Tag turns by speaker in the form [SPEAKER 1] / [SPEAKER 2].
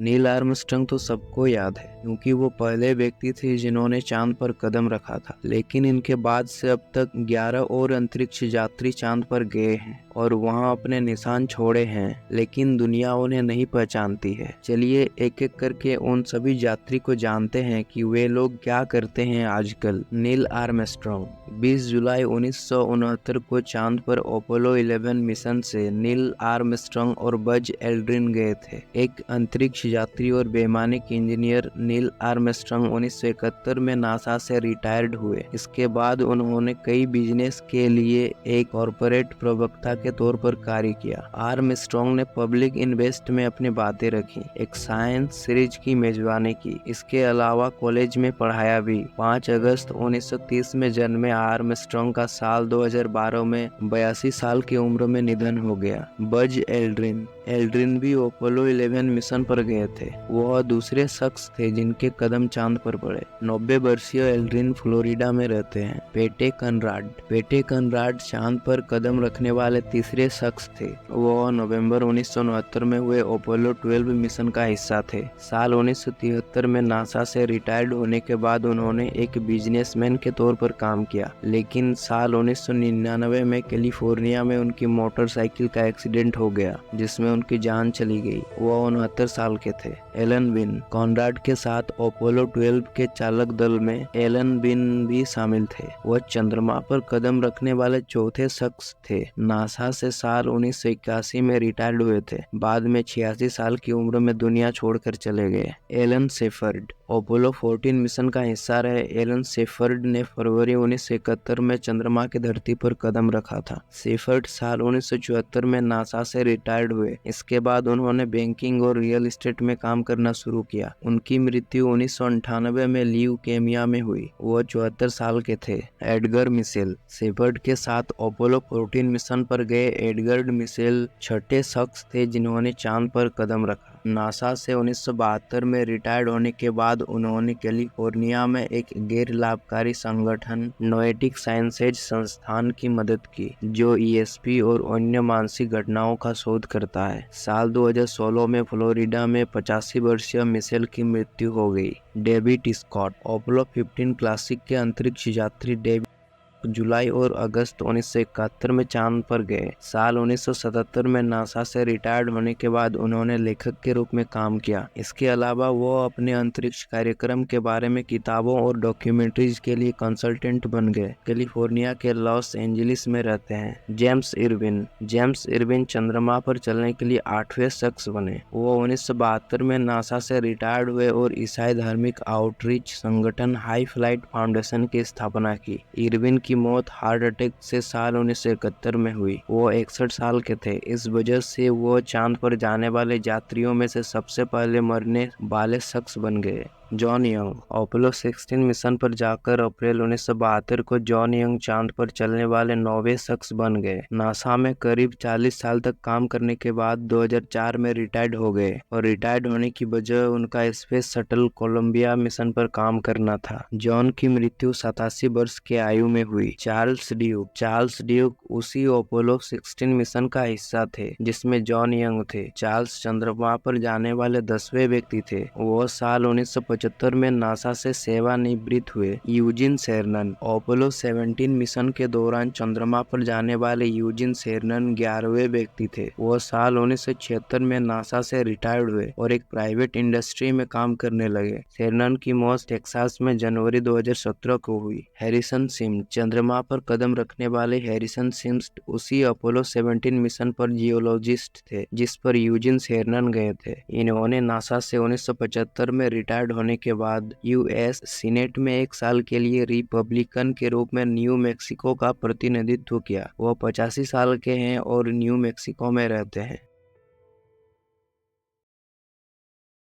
[SPEAKER 1] Neil Armstrong तो सबको याद है क्योंकि वो पहले व्यक्ति थे जिन्होंने चांद पर कदम रखा था, लेकिन इनके बाद से अब तक 11 और अंतरिक्ष यात्री चांद पर गए हैं और वहां अपने निशान छोड़े हैं, लेकिन दुनिया उन्हें नहीं पहचानती है। चलिए एक एक करके उन सभी यात्री को जानते हैं कि वे लोग क्या करते हैं आजकल। नील आर्मस्ट्रांग 20 जुलाई 1969 को चांद पर अपोलो 11 मिशन से नील आर्मस्ट्रांग और बज एल्ड्रिन गए थे। एक अंतरिक्ष यात्री और वैमानिक इंजीनियर नील आर्मस्ट्रांग 1971 में नासा से रिटायर्ड हुए। इसके बाद उन्होंने कई बिजनेस के लिए एक कॉरपोरेट प्रवक्ता के तौर पर कार्य किया। आर्मस्ट्रांग ने पब्लिक इन्वेस्ट में अपनी बातें रखी, एक साइंस सीरीज की मेजबानी की। इसके अलावा कॉलेज में पढ़ाया भी। 5 अगस्त 1930 में जन्मे आर्मस्ट्रांग का साल 2012 में 82 साल की उम्र में निधन हो गया। बज एल्ड्रिन भी अपोलो 11 मिशन पर गए थे। वह दूसरे शख्स थे जिनके कदम चांद पर पड़े। 90 वर्षीय एल्ड्रिन फ्लोरिडा में रहते हैं। पेटे कनराड चांद पर कदम रखने वाले तीसरे शख्स थे। वह नवंबर 1969 में हुए अपोलो 12 मिशन का हिस्सा थे। साल 1973 में नासा से रिटायर्ड होने के बाद उन्होंने एक बिजनेसमैन के तौर पर काम किया, लेकिन साल 1999 में कैलिफोर्निया में उनकी मोटरसाइकिल का एक्सीडेंट हो गया जिसमें उनकी जान चली गई। वह 69 साल के थे। एलन बिन कॉनराड के साथ अपोलो 12 के चालक दल में एलन बिन भी शामिल थे। वह चंद्रमा पर कदम रखने वाले चौथे शख्स थे। नासा से साल 1981 में रिटायर्ड हुए थे। बाद में 86 साल की उम्र में दुनिया छोड़कर चले गए। एलन शेफर्ड अपोलो 14 मिशन का हिस्सा रहे। एलन शेफर्ड ने फरवरी 1971 में चंद्रमा की धरती पर कदम रखा था। शेफर्ड साल 1974 में नासा से रिटायर्ड हुए। इसके बाद उन्होंने बैंकिंग और रियल एस्टेट में काम करना शुरू किया। उनकी मृत्यु 1998 में ल्यूकेमिया में हुई। वो 74 साल के थे। एडगर मिशेल शेफर्ड के साथ अपोलो 14 मिशन पर गए। एडगर मिशेल छठे शख्स थे जिन्होंने चांद पर कदम रखा। नासा से 1972 में रिटायर्ड होने के बाद उन्होंने कैलिफोर्निया में एक गैर लाभकारी संगठन नोएटिक साइंसेज संस्थान की मदद की, जो ईएसपी और अन्य मानसिक घटनाओं का शोध करता है। साल 2016 में फ्लोरिडा में 85 वर्षीय मिशेल की मृत्यु हो गई। डेविड स्कॉट अपोलो 15 क्लासिक के अंतरिक्ष यात्री डेविड जुलाई और अगस्त 1971 में चांद पर गए। साल 1977 में नासा से रिटायर्ड होने के बाद उन्होंने लेखक के रूप में काम किया। इसके अलावा वो अपने अंतरिक्ष कार्यक्रम के बारे में किताबों और डॉक्यूमेंट्रीज के लिए कंसल्टेंट बन गए। कैलिफोर्निया के लॉस एंजलिस में रहते हैं। जेम्स इरविन चंद्रमा पर चलने के लिए 8वें शख्स बने। वो 1972 में नासा से रिटायर्ड हुए और ईसाई धार्मिक आउटरीच संगठन हाई फ्लाइट फाउंडेशन की स्थापना की। इरविन की मौत हार्ट अटैक से साल 1971 में हुई। वो 61 साल के थे। इस वजह से वो चांद पर जाने वाले यात्रियों में से सबसे पहले मरने वाले शख्स बन गए। जॉन यंग अपोलो 16 मिशन पर जाकर अप्रैल 1972 को जॉन यंग चांद पर चलने वाले 9वें शख्स बन गए। नासा में करीब 40 साल तक काम करने के बाद 2004 में रिटायर्ड हो गए और रिटायर्ड होने की वजह उनका स्पेस शटल कोलंबिया मिशन पर काम करना था। जॉन की मृत्यु 87 वर्ष के आयु में हुई। चार्ल्स ड्यूक उसी अपोलो 16 मिशन का हिस्सा थे जिसमें जॉन यंग थे। चार्ल्स चंद्रमा पर जाने वाले 10वें व्यक्ति थे। वो साल 1975 में नासा से सेवानिवृत्त हुए। यूजिन शेरनन अपोलो 17 मिशन के दौरान चंद्रमा पर जाने वाले यूजिन शेरनन 11वें व्यक्ति थे। वो साल 1976 में नासा से रिटायर्ड हुए और एक प्राइवेट इंडस्ट्री में काम करने लगे। शेरनन की मौत टेक्सास में जनवरी 2017 को हुई। हैरिसन सिम्स चंद्रमा पर कदम रखने वाले हैरिसन सिम्स उसी अपोलो 17 मिशन पर जियोलॉजिस्ट थे जिस पर यूजिन शेरनन गए थे। इन्होंने नासा से 1975 में रिटायर्ड होने के बाद यूएस सीनेट में 1 साल के लिए रिपब्लिकन के रूप में न्यू मैक्सिको का प्रतिनिधित्व किया। वह 85 साल के हैं और न्यू मैक्सिको में रहते हैं।